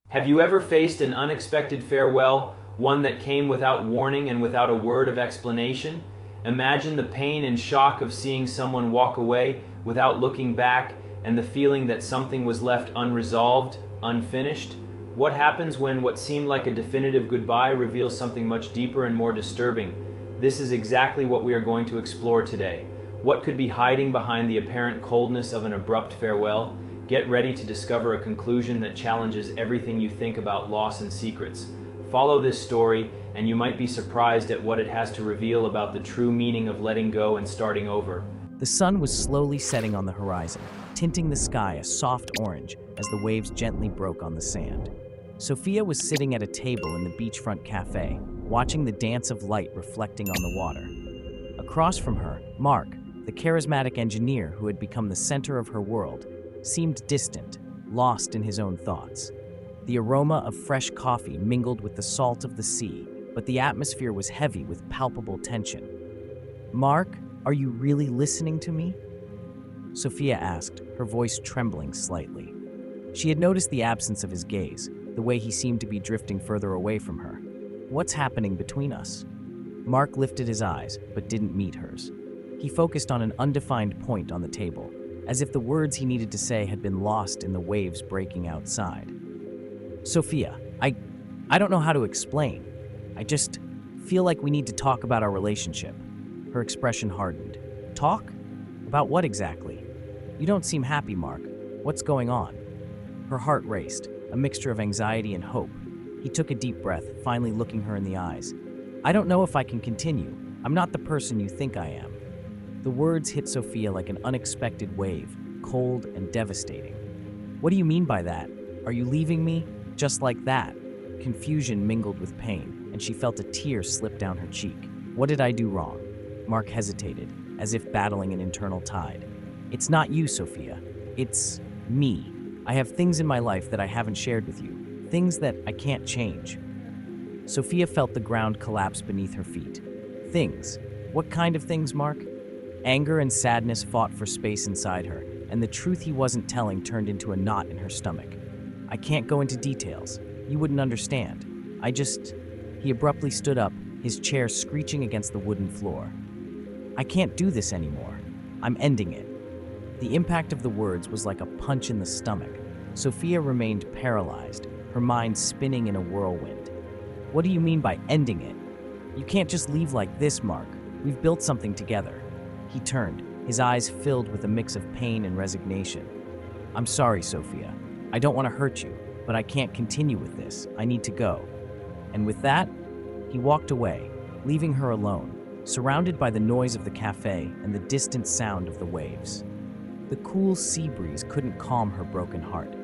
Have you ever faced an unexpected farewell, one that came without warning and without a word of explanation? Imagine the pain and shock of seeing someone walk away without looking back and the feeling that something was left unresolved, unfinished. What happens when what seemed like a definitive goodbye reveals something much deeper and more disturbing? This is exactly what we are going to explore today. What could be hiding behind the apparent coldness of an abrupt farewell? Get ready to discover a conclusion that challenges everything you think about loss and secrets. Follow this story, and you might be surprised at what it has to reveal about the true meaning of letting go and starting over. The sun was slowly setting on the horizon, tinting the sky a soft orange as the waves gently broke on the sand. Sophia was sitting at a table in the beachfront cafe, watching the dance of light reflecting on the water. Across from her, Mark, the charismatic engineer who had become the center of her world, seemed distant, lost in his own thoughts. The aroma of fresh coffee mingled with the salt of the sea, but the atmosphere was heavy with palpable tension. "Mark, are you really listening to me?" Sophia asked, her voice trembling slightly. She had noticed the absence of his gaze, the way he seemed to be drifting further away from her. "What's happening between us?" Mark lifted his eyes, but didn't meet hers. He focused on an undefined point on the table, as if the words he needed to say had been lost in the waves breaking outside. "Sophia, I don't know how to explain. I just feel like we need to talk about our relationship." Her expression hardened. "Talk? About what exactly? You don't seem happy, Mark. What's going on?" Her heart raced, a mixture of anxiety and hope. He took a deep breath, finally looking her in the eyes. "I don't know if I can continue. I'm not the person you think I am." The words hit Sophia like an unexpected wave, cold and devastating. "What do you mean by that? Are you leaving me? Just like that?" Confusion mingled with pain, and she felt a tear slip down her cheek. "What did I do wrong?" Mark hesitated, as if battling an internal tide. "It's not you, Sophia. It's me. I have things in my life that I haven't shared with you, things that I can't change." Sophia felt the ground collapse beneath her feet. Things? What kind of things, Mark? Anger and sadness fought for space inside her, and the truth he wasn't telling turned into a knot in her stomach. "I can't go into details. You wouldn't understand. He abruptly stood up, his chair screeching against the wooden floor. "I can't do this anymore. I'm ending it." The impact of the words was like a punch in the stomach. Sophia remained paralyzed, her mind spinning in a whirlwind. "What do you mean by ending it? You can't just leave like this, Mark. We've built something together." He turned, his eyes filled with a mix of pain and resignation. "I'm sorry, Sophia. I don't want to hurt you, but I can't continue with this. I need to go." And with that, he walked away, leaving her alone, surrounded by the noise of the cafe and the distant sound of the waves. The cool sea breeze couldn't calm her broken heart.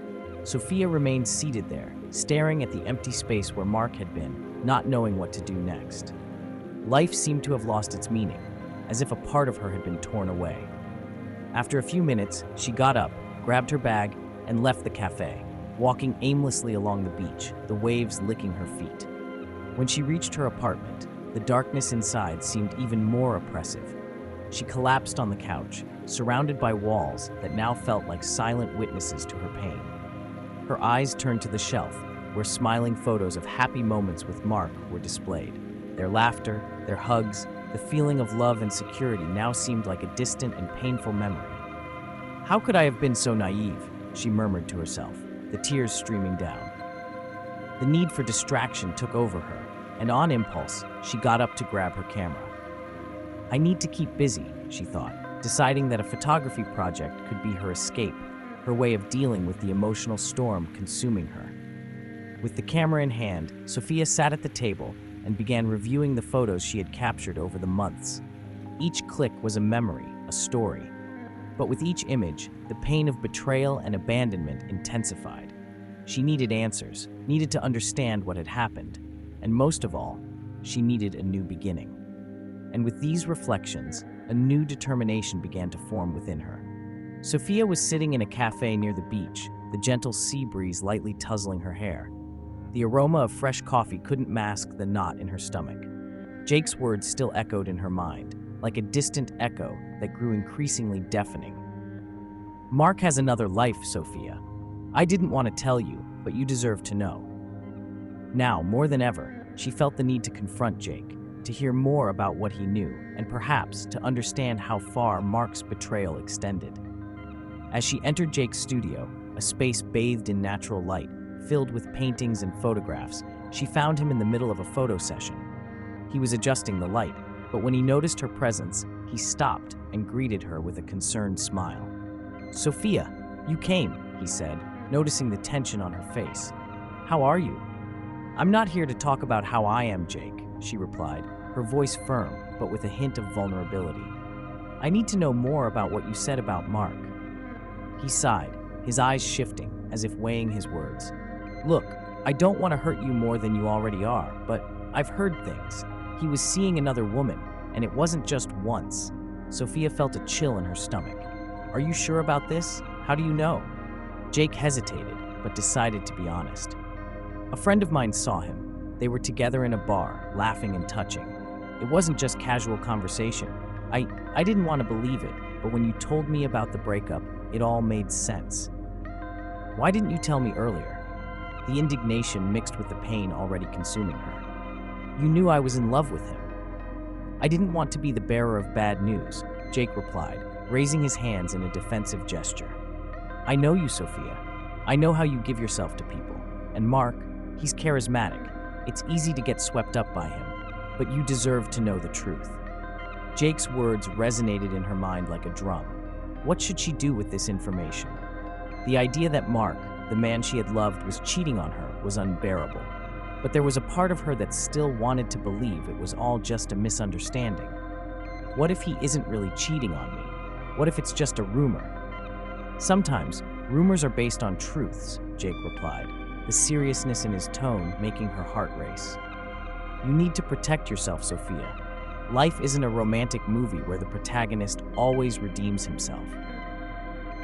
Sophia remained seated there, staring at the empty space where Mark had been, not knowing what to do next. Life seemed to have lost its meaning, as if a part of her had been torn away. After a few minutes, she got up, grabbed her bag, and left the cafe, walking aimlessly along the beach, the waves licking her feet. When she reached her apartment, the darkness inside seemed even more oppressive. She collapsed on the couch, surrounded by walls that now felt like silent witnesses to her pain. Her eyes turned to the shelf, where smiling photos of happy moments with Mark were displayed. Their laughter, their hugs, the feeling of love and security now seemed like a distant and painful memory. "How could I have been so naive?" she murmured to herself, the tears streaming down. The need for distraction took over her, and on impulse, she got up to grab her camera. "I need to keep busy," she thought, deciding that a photography project could be her escape, her way of dealing with the emotional storm consuming her. With the camera in hand, Sophia sat at the table and began reviewing the photos she had captured over the months. Each click was a memory, a story. But with each image, the pain of betrayal and abandonment intensified. She needed answers, needed to understand what had happened, and most of all, she needed a new beginning. And with these reflections, a new determination began to form within her. Sophia was sitting in a cafe near the beach, the gentle sea breeze lightly tussling her hair. The aroma of fresh coffee couldn't mask the knot in her stomach. Jake's words still echoed in her mind, like a distant echo that grew increasingly deafening. "Mark has another life, Sophia. I didn't want to tell you, but you deserve to know. Now, more than ever, she felt the need to confront Jake, to hear more about what he knew, and perhaps to understand how far Mark's betrayal extended. As she entered Jake's studio, a space bathed in natural light, filled with paintings and photographs, she found him in the middle of a photo session. He was adjusting the light, but when he noticed her presence, he stopped and greeted her with a concerned smile. "Sophia, you came," he said, noticing the tension on her face. "How are you?" "I'm not here to talk about how I am, Jake," she replied, her voice firm, but with a hint of vulnerability. "I need to know more about what you said about Mark." He sighed, his eyes shifting, as if weighing his words. "Look, I don't want to hurt you more than you already are, but I've heard things. He was seeing another woman, and it wasn't just once." Sophia felt a chill in her stomach. "Are you sure about this? How do you know?" Jake hesitated, but decided to be honest. "A friend of mine saw him. They were together in a bar, laughing and touching. It wasn't just casual conversation. I didn't want to believe it, but when you told me about the breakup, it all made sense." "Why didn't you tell me earlier?" The indignation mixed with the pain already consuming her. "You knew I was in love with him." "I didn't want to be the bearer of bad news," Jake replied, raising his hands in a defensive gesture. "I know you, Sophia. I know how you give yourself to people. And Mark, he's charismatic. It's easy to get swept up by him, but you deserve to know the truth." Jake's words resonated in her mind like a drum. What should she do with this information? The idea that Mark, the man she had loved, was cheating on her was unbearable. But there was a part of her that still wanted to believe it was all just a misunderstanding. What if he isn't really cheating on me? What if it's just a rumor? "Sometimes, rumors are based on truths," Jake replied, the seriousness in his tone making her heart race. "You need to protect yourself, Sophia. Life isn't a romantic movie where the protagonist always redeems himself."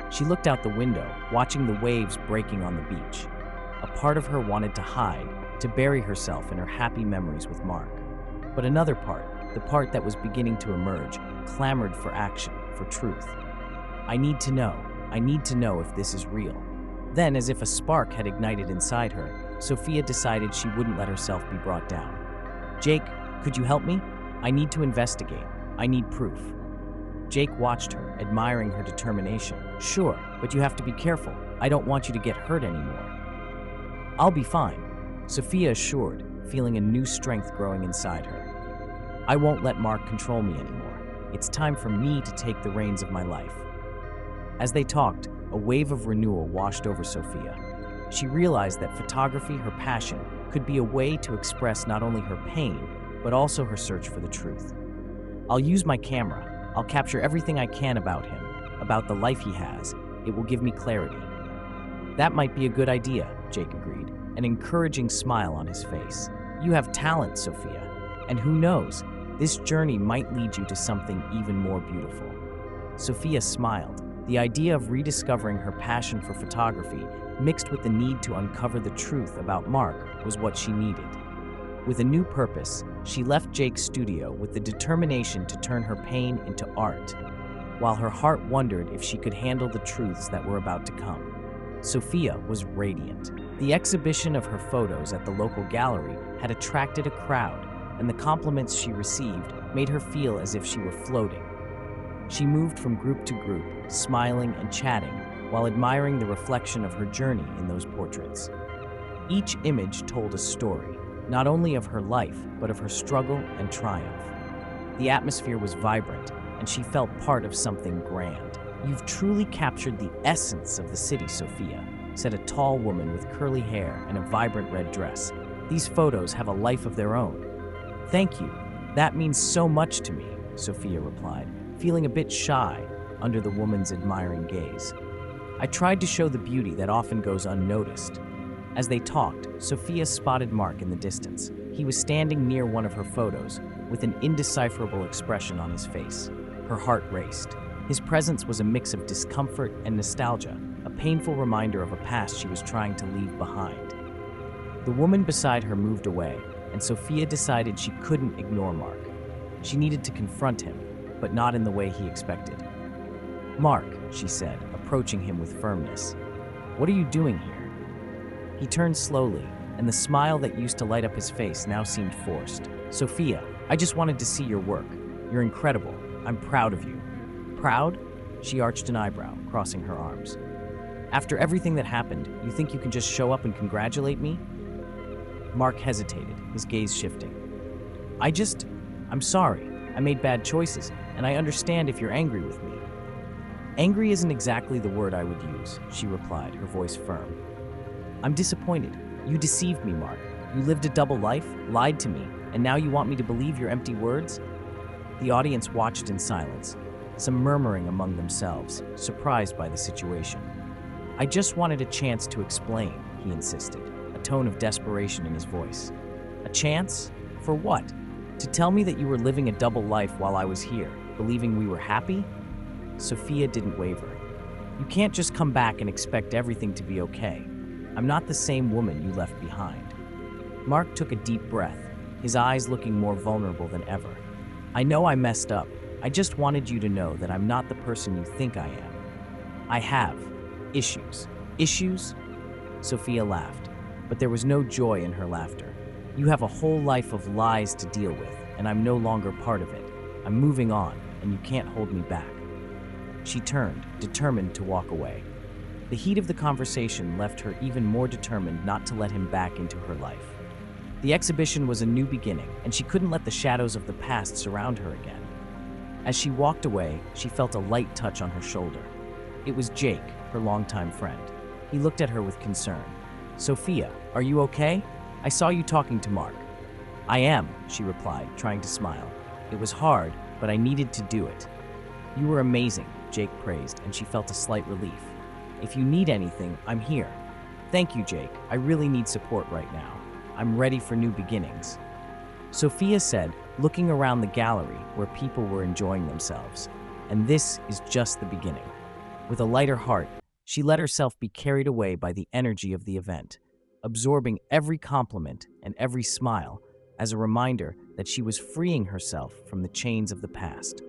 She looked out the window, watching the waves breaking on the beach. A part of her wanted to hide, to bury herself in her happy memories with Mark. But another part, the part that was beginning to emerge, clamored for action, for truth. I need to know if this is real." Then, as if a spark had ignited inside her, Sophia decided she wouldn't let herself be brought down. "Jake, could you help me? I need to investigate. I need proof." Jake watched her, admiring her determination. "Sure, but you have to be careful. I don't want you to get hurt anymore." "I'll be fine," Sophia assured, feeling a new strength growing inside her. "I won't let Mark control me anymore. It's time for me to take the reins of my life." As they talked, a wave of renewal washed over Sophia. She realized that photography, her passion, could be a way to express not only her pain, but also her search for the truth. "I'll use my camera. I'll capture everything I can about him, about the life he has. It will give me clarity." "That might be a good idea," Jake agreed, an encouraging smile on his face. "You have talent, Sophia, and who knows, this journey might lead you to something even more beautiful." Sophia smiled. The idea of rediscovering her passion for photography, mixed with the need to uncover the truth about Mark, was what she needed. With a new purpose, she left Jake's studio with the determination to turn her pain into art, while her heart wondered if she could handle the truths that were about to come. Sophia was radiant. The exhibition of her photos at the local gallery had attracted a crowd, and the compliments she received made her feel as if she were floating. She moved from group to group, smiling and chatting, while admiring the reflection of her journey in those portraits. Each image told a story, not only of her life, but of her struggle and triumph. The atmosphere was vibrant, and she felt part of something grand. "You've truly captured the essence of the city, Sophia," said a tall woman with curly hair and a vibrant red dress. "These photos have a life of their own." "Thank you. That means so much to me," Sophia replied, feeling a bit shy under the woman's admiring gaze. "I tried to show the beauty that often goes unnoticed." As they talked, Sophia spotted Mark in the distance. He was standing near one of her photos, with an indecipherable expression on his face. Her heart raced. His presence was a mix of discomfort and nostalgia, a painful reminder of a past she was trying to leave behind. The woman beside her moved away, and Sophia decided she couldn't ignore Mark. She needed to confront him, but not in the way he expected. "Mark," she said, approaching him with firmness, "what are you doing here?" He turned slowly, and the smile that used to light up his face now seemed forced. Sophia, I just wanted to see your work. You're incredible. I'm proud of you. Proud? She arched an eyebrow, crossing her arms. After everything that happened, you think you can just show up and congratulate me? Mark hesitated, his gaze shifting. I'm sorry. I made bad choices, and I understand if you're angry with me. Angry isn't exactly the word I would use, she replied, her voice firm. I'm disappointed. You deceived me, Mark. You lived a double life, lied to me, and now you want me to believe your empty words? The audience watched in silence, some murmuring among themselves, surprised by the situation. I just wanted a chance to explain, he insisted, a tone of desperation in his voice. A chance? For what? To tell me that you were living a double life while I was here, believing we were happy? Sophia didn't waver. You can't just come back and expect everything to be okay. I'm not the same woman you left behind. Mark took a deep breath, his eyes looking more vulnerable than ever. I know I messed up. I just wanted you to know that I'm not the person you think I am. I have issues. Issues? Sophia laughed, but there was no joy in her laughter. You have a whole life of lies to deal with, and I'm no longer part of it. I'm moving on, and you can't hold me back. She turned, determined to walk away. The heat of the conversation left her even more determined not to let him back into her life. The exhibition was a new beginning, and she couldn't let the shadows of the past surround her again. As she walked away, she felt a light touch on her shoulder. It was Jake, her longtime friend. He looked at her with concern. Sophia, are you okay? I saw you talking to Mark. I am, she replied, trying to smile. It was hard, but I needed to do it. You were amazing, Jake praised, and she felt a slight relief. If you need anything, I'm here. Thank you, Jake. I really need support right now. I'm ready for new beginnings. Sophia said, looking around the gallery where people were enjoying themselves. And this is just the beginning. With a lighter heart, she let herself be carried away by the energy of the event, absorbing every compliment and every smile as a reminder that she was freeing herself from the chains of the past.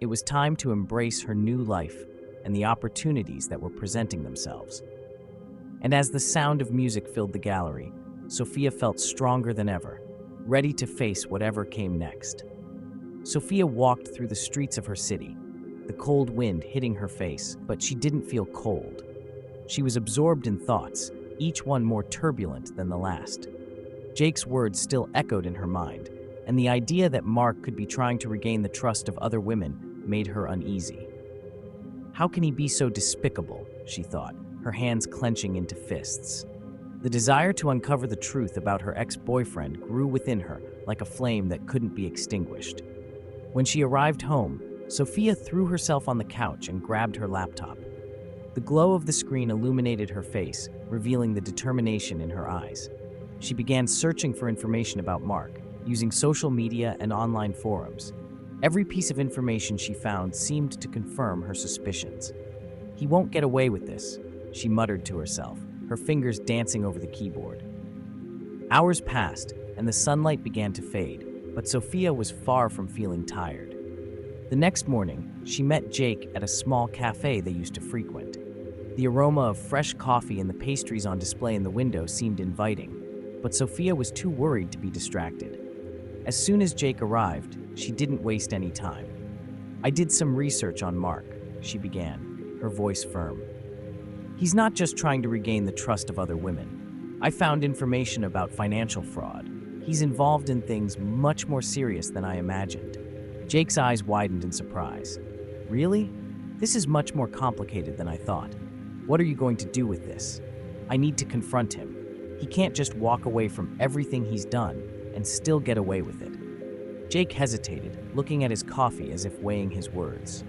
It was time to embrace her new life and the opportunities that were presenting themselves. And as the sound of music filled the gallery, Sophia felt stronger than ever, ready to face whatever came next. Sophia walked through the streets of her city, the cold wind hitting her face, but she didn't feel cold. She was absorbed in thoughts, each one more turbulent than the last. Jake's words still echoed in her mind, and the idea that Mark could be trying to regain the trust of other women made her uneasy. How can he be so despicable, she thought, her hands clenching into fists. The desire to uncover the truth about her ex-boyfriend grew within her like a flame that couldn't be extinguished. When she arrived home, Sophia threw herself on the couch and grabbed her laptop. The glow of the screen illuminated her face, revealing the determination in her eyes. She began searching for information about Mark, using social media and online forums. Every piece of information she found seemed to confirm her suspicions. He won't get away with this, she muttered to herself, her fingers dancing over the keyboard. Hours passed, and the sunlight began to fade, but Sophia was far from feeling tired. The next morning, she met Jake at a small cafe they used to frequent. The aroma of fresh coffee and the pastries on display in the window seemed inviting, but Sophia was too worried to be distracted. As soon as Jake arrived, she didn't waste any time. I did some research on Mark, she began, her voice firm. He's not just trying to regain the trust of other women. I found information about financial fraud. He's involved in things much more serious than I imagined. Jake's eyes widened in surprise. Really? This is much more complicated than I thought. What are you going to do with this? I need to confront him. He can't just walk away from everything he's done and still get away with it. Jake hesitated, looking at his coffee as if weighing his words.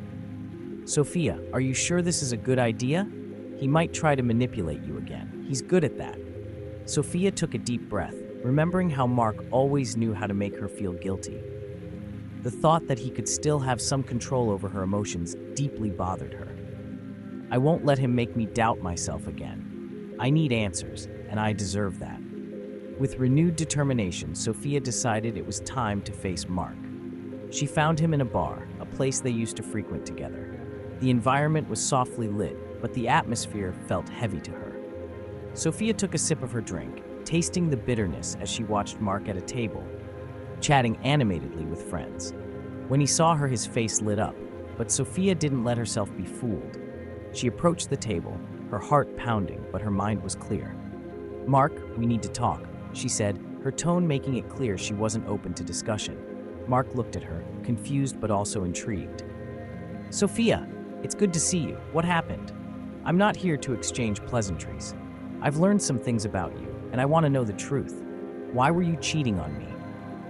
Sophia, are you sure this is a good idea? He might try to manipulate you again. He's good at that. Sophia took a deep breath, remembering how Mark always knew how to make her feel guilty. The thought that he could still have some control over her emotions deeply bothered her. I won't let him make me doubt myself again. I need answers, and I deserve that. With renewed determination, Sophia decided it was time to face Mark. She found him in a bar, a place they used to frequent together. The environment was softly lit, but the atmosphere felt heavy to her. Sophia took a sip of her drink, tasting the bitterness as she watched Mark at a table, chatting animatedly with friends. When he saw her, his face lit up, but Sophia didn't let herself be fooled. She approached the table, her heart pounding, but her mind was clear. "Mark, we need to talk," she said, her tone making it clear she wasn't open to discussion. Mark looked at her, confused but also intrigued. "Sophia, it's good to see you. What happened?" "I'm not here to exchange pleasantries. I've learned some things about you, and I want to know the truth. Why were you cheating on me?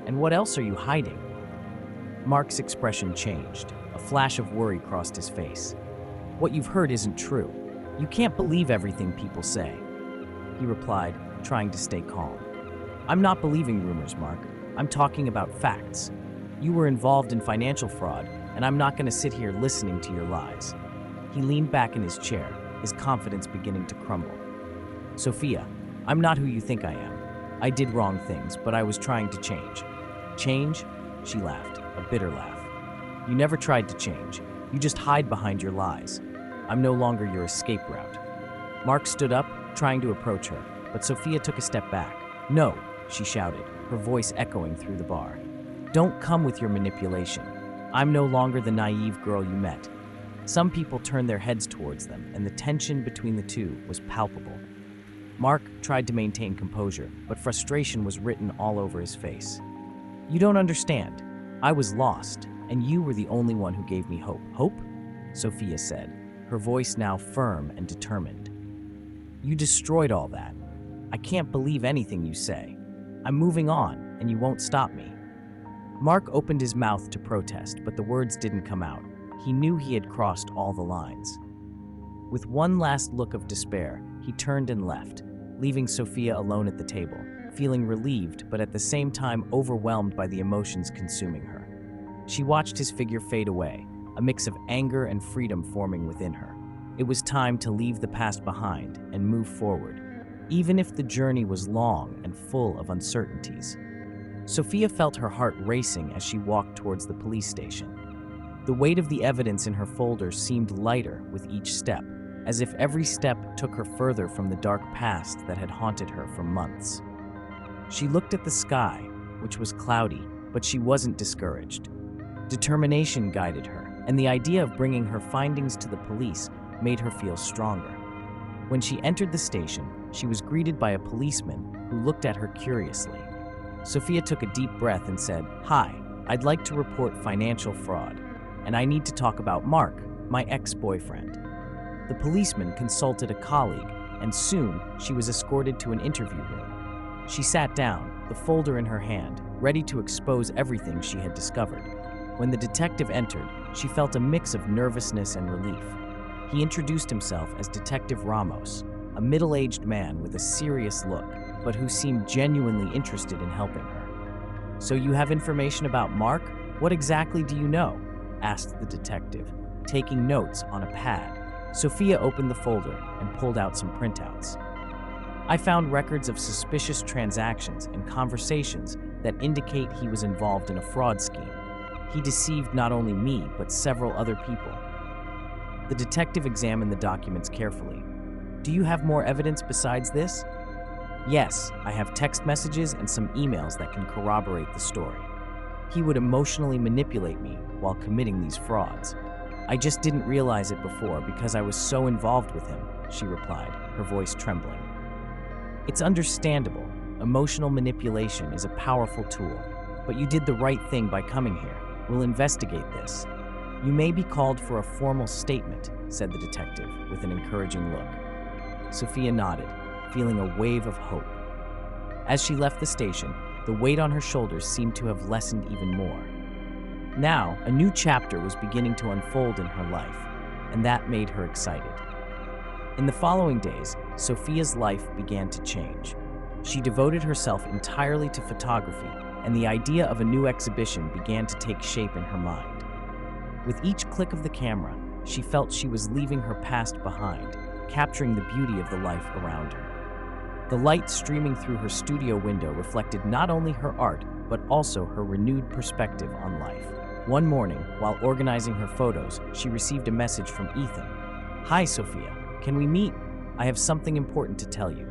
And what else are you hiding?" Mark's expression changed. A flash of worry crossed his face. "What you've heard isn't true. You can't believe everything people say," he replied, trying to stay calm. "I'm not believing rumors, Mark. I'm talking about facts. You were involved in financial fraud, and I'm not going to sit here listening to your lies." He leaned back in his chair, his confidence beginning to crumble. "Sophia, I'm not who you think I am. I did wrong things, but I was trying to change." "Change?" She laughed, a bitter laugh. "You never tried to change. You just hide behind your lies. I'm no longer your escape route." Mark stood up, trying to approach her, but Sophia took a step back. "No," she shouted, her voice echoing through the bar. "Don't come with your manipulation. I'm no longer the naive girl you met." Some people turned their heads towards them, and the tension between the two was palpable. Mark tried to maintain composure, but frustration was written all over his face. "You don't understand. I was lost, and you were the only one who gave me hope." "Hope?" Sophia said, her voice now firm and determined. "You destroyed all that. I can't believe anything you say. I'm moving on, and you won't stop me." Mark opened his mouth to protest, but the words didn't come out. He knew he had crossed all the lines. With one last look of despair, he turned and left, leaving Sophia alone at the table, feeling relieved but at the same time overwhelmed by the emotions consuming her. She watched his figure fade away, a mix of anger and freedom forming within her. It was time to leave the past behind and move forward, even if the journey was long and full of uncertainties. Sophia felt her heart racing as she walked towards the police station. The weight of the evidence in her folder seemed lighter with each step, as if every step took her further from the dark past that had haunted her for months. She looked at the sky, which was cloudy, but she wasn't discouraged. Determination guided her, and the idea of bringing her findings to the police made her feel stronger. When she entered the station, she was greeted by a policeman who looked at her curiously. Sophia took a deep breath and said, "Hi, I'd like to report financial fraud, and I need to talk about Mark, my ex-boyfriend." The policeman consulted a colleague, and soon she was escorted to an interview room. She sat down, the folder in her hand, ready to expose everything she had discovered. When the detective entered, she felt a mix of nervousness and relief. He introduced himself as Detective Ramos, a middle-aged man with a serious look, but who seemed genuinely interested in helping her. "So you have information about Mark? What exactly do you know?" asked the detective, taking notes on a pad. Sophia opened the folder and pulled out some printouts. "I found records of suspicious transactions and conversations that indicate he was involved in a fraud scheme. He deceived not only me, but several other people." The detective examined the documents carefully. "Do you have more evidence besides this?" "Yes, I have text messages and some emails that can corroborate the story. He would emotionally manipulate me while committing these frauds. I just didn't realize it before because I was so involved with him," she replied, her voice trembling. "It's understandable. Emotional manipulation is a powerful tool, but you did the right thing by coming here. We'll investigate this. You may be called for a formal statement," said the detective with an encouraging look. Sophia nodded, feeling a wave of hope. As she left the station, the weight on her shoulders seemed to have lessened even more. Now, a new chapter was beginning to unfold in her life, and that made her excited. In the following days, Sophia's life began to change. She devoted herself entirely to photography, and the idea of a new exhibition began to take shape in her mind. With each click of the camera, she felt she was leaving her past behind, capturing the beauty of the life around her. The light streaming through her studio window reflected not only her art, but also her renewed perspective on life. One morning, while organizing her photos, she received a message from Ethan. "Hi, Sophia. Can we meet? I have something important to tell you."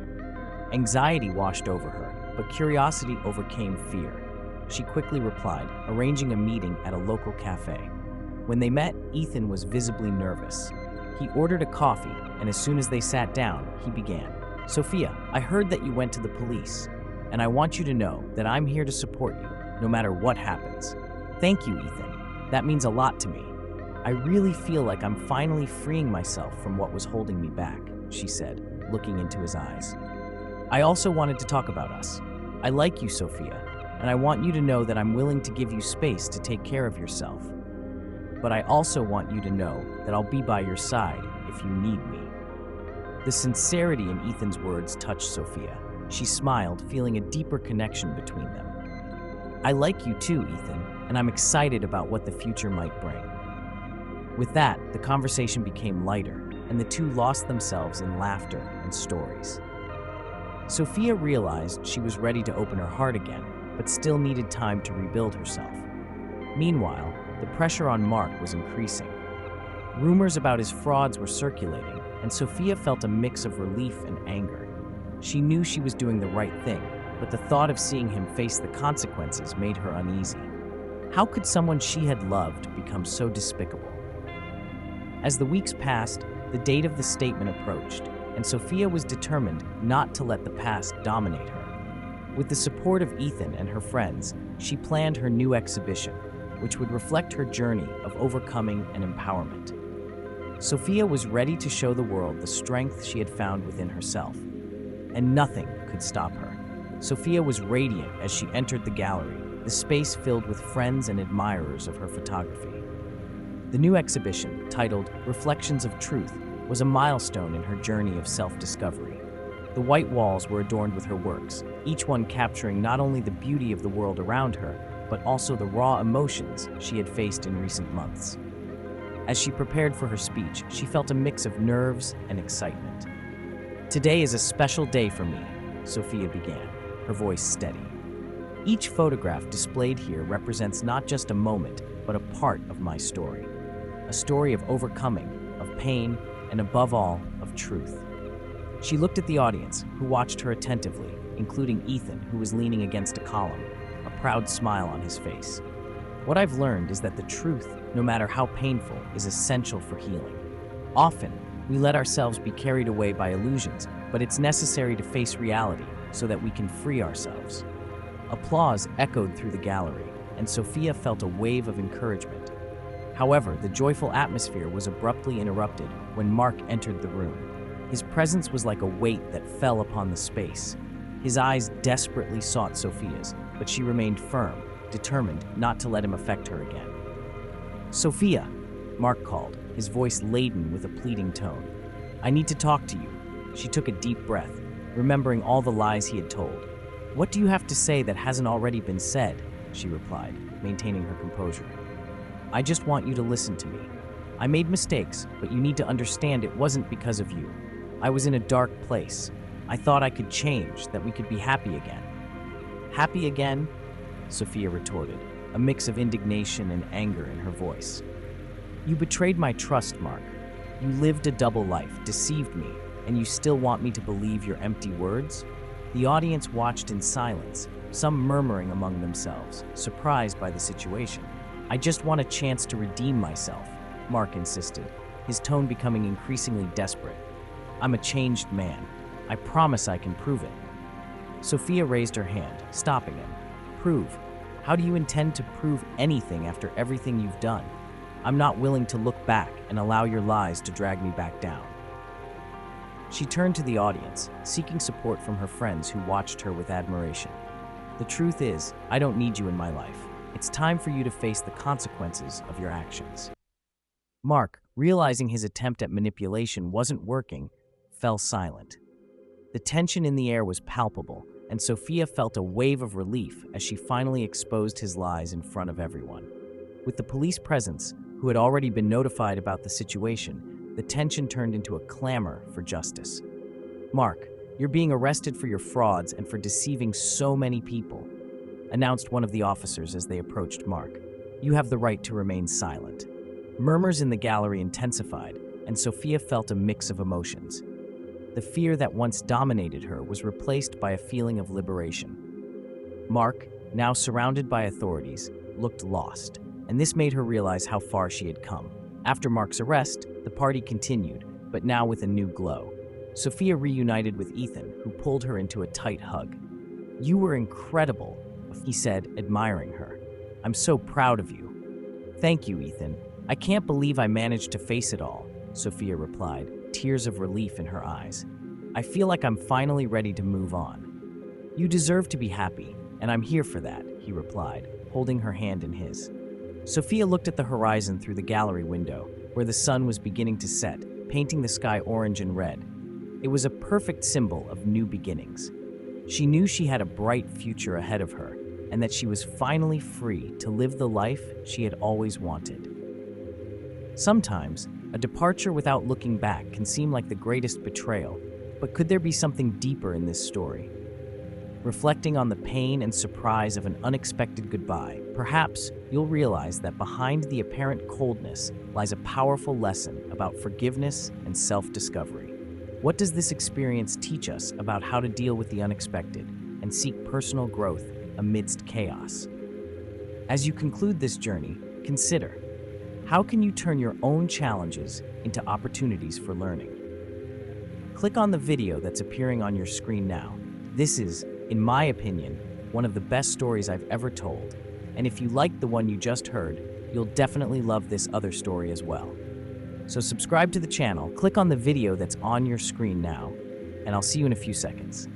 Anxiety washed over her, but curiosity overcame fear. She quickly replied, arranging a meeting at a local cafe. When they met, Ethan was visibly nervous. He ordered a coffee, and as soon as they sat down, he began. Sophia, I heard that you went to the police, and I want you to know that I'm here to support you, no matter what happens. Thank you, Ethan. That means a lot to me. I really feel like I'm finally freeing myself from what was holding me back, she said, looking into his eyes. I also wanted to talk about us. I like you, Sophia, and I want you to know that I'm willing to give you space to take care of yourself. But I also want you to know that I'll be by your side if you need me. The sincerity in Ethan's words touched Sophia. She smiled, feeling a deeper connection between them. I like you too, Ethan, and I'm excited about what the future might bring. With that, the conversation became lighter, and the two lost themselves in laughter and stories. Sophia realized she was ready to open her heart again, but still needed time to rebuild herself. Meanwhile, the pressure on Mark was increasing. Rumors about his frauds were circulating, and Sophia felt a mix of relief and anger. She knew she was doing the right thing, but the thought of seeing him face the consequences made her uneasy. How could someone she had loved become so despicable? As the weeks passed, the date of the statement approached, and Sophia was determined not to let the past dominate her. With the support of Ethan and her friends, she planned her new exhibition, which would reflect her journey of overcoming and empowerment. Sophia was ready to show the world the strength she had found within herself, and nothing could stop her. Sophia was radiant as she entered the gallery, the space filled with friends and admirers of her photography. The new exhibition, titled Reflections of Truth, was a milestone in her journey of self-discovery. The white walls were adorned with her works, each one capturing not only the beauty of the world around her, but also the raw emotions she had faced in recent months. As she prepared for her speech, she felt a mix of nerves and excitement. Today is a special day for me, Sophia began, her voice steady. Each photograph displayed here represents not just a moment, but a part of my story. A story of overcoming, of pain, and above all, of truth. She looked at the audience, who watched her attentively, including Ethan, who was leaning against a column, a proud smile on his face. What I've learned is that the truth, no matter how painful, is essential for healing. Often, we let ourselves be carried away by illusions, but it's necessary to face reality so that we can free ourselves. Applause echoed through the gallery, and Sophia felt a wave of encouragement. However, the joyful atmosphere was abruptly interrupted when Mark entered the room. His presence was like a weight that fell upon the space. His eyes desperately sought Sophia's, but she remained firm, determined not to let him affect her again. Sophia, Mark called, his voice laden with a pleading tone. I need to talk to you. She took a deep breath, remembering all the lies he had told. What do you have to say that hasn't already been said? She replied, maintaining her composure. I just want you to listen to me. I made mistakes, but you need to understand it wasn't because of you. I was in a dark place. I thought I could change, that we could be happy again. Happy again? Sophia retorted, a mix of indignation and anger in her voice. You betrayed my trust, Mark. You lived a double life, deceived me, and you still want me to believe your empty words? The audience watched in silence, some murmuring among themselves, surprised by the situation. I just want a chance to redeem myself, Mark insisted, his tone becoming increasingly desperate. I'm a changed man. I promise I can prove it. Sophia raised her hand, stopping him. Prove? How do you intend to prove anything after everything you've done? I'm not willing to look back and allow your lies to drag me back down. She turned to the audience, seeking support from her friends who watched her with admiration. The truth is, I don't need you in my life. It's time for you to face the consequences of your actions. Mark, realizing his attempt at manipulation wasn't working, fell silent. The tension in the air was palpable, and Sophia felt a wave of relief as she finally exposed his lies in front of everyone. With the police presence, who had already been notified about the situation, the tension turned into a clamor for justice. Mark, you're being arrested for your frauds and for deceiving so many people, announced one of the officers as they approached Mark. You have the right to remain silent. Murmurs in the gallery intensified, and Sophia felt a mix of emotions. The fear that once dominated her was replaced by a feeling of liberation. Mark, now surrounded by authorities, looked lost, and this made her realize how far she had come. After Mark's arrest, the party continued, but now with a new glow. Sophia reunited with Ethan, who pulled her into a tight hug. "You were incredible," he said, admiring her. "I'm so proud of you." "Thank you, Ethan. I can't believe I managed to face it all," Sophia replied, tears of relief in her eyes. "I feel like I'm finally ready to move on." "You deserve to be happy, and I'm here for that," he replied, holding her hand in his. Sophia looked at the horizon through the gallery window, where the sun was beginning to set, painting the sky orange and red. It was a perfect symbol of new beginnings. She knew she had a bright future ahead of her, and that she was finally free to live the life she had always wanted. Sometimes, a departure without looking back can seem like the greatest betrayal, but could there be something deeper in this story? Reflecting on the pain and surprise of an unexpected goodbye, perhaps you'll realize that behind the apparent coldness lies a powerful lesson about forgiveness and self-discovery. What does this experience teach us about how to deal with the unexpected and seek personal growth amidst chaos? As you conclude this journey, consider, how can you turn your own challenges into opportunities for learning? Click on the video that's appearing on your screen now. This is, in my opinion, one of the best stories I've ever told, and if you liked the one you just heard, you'll definitely love this other story as well. So subscribe to the channel, click on the video that's on your screen now, and I'll see you in a few seconds.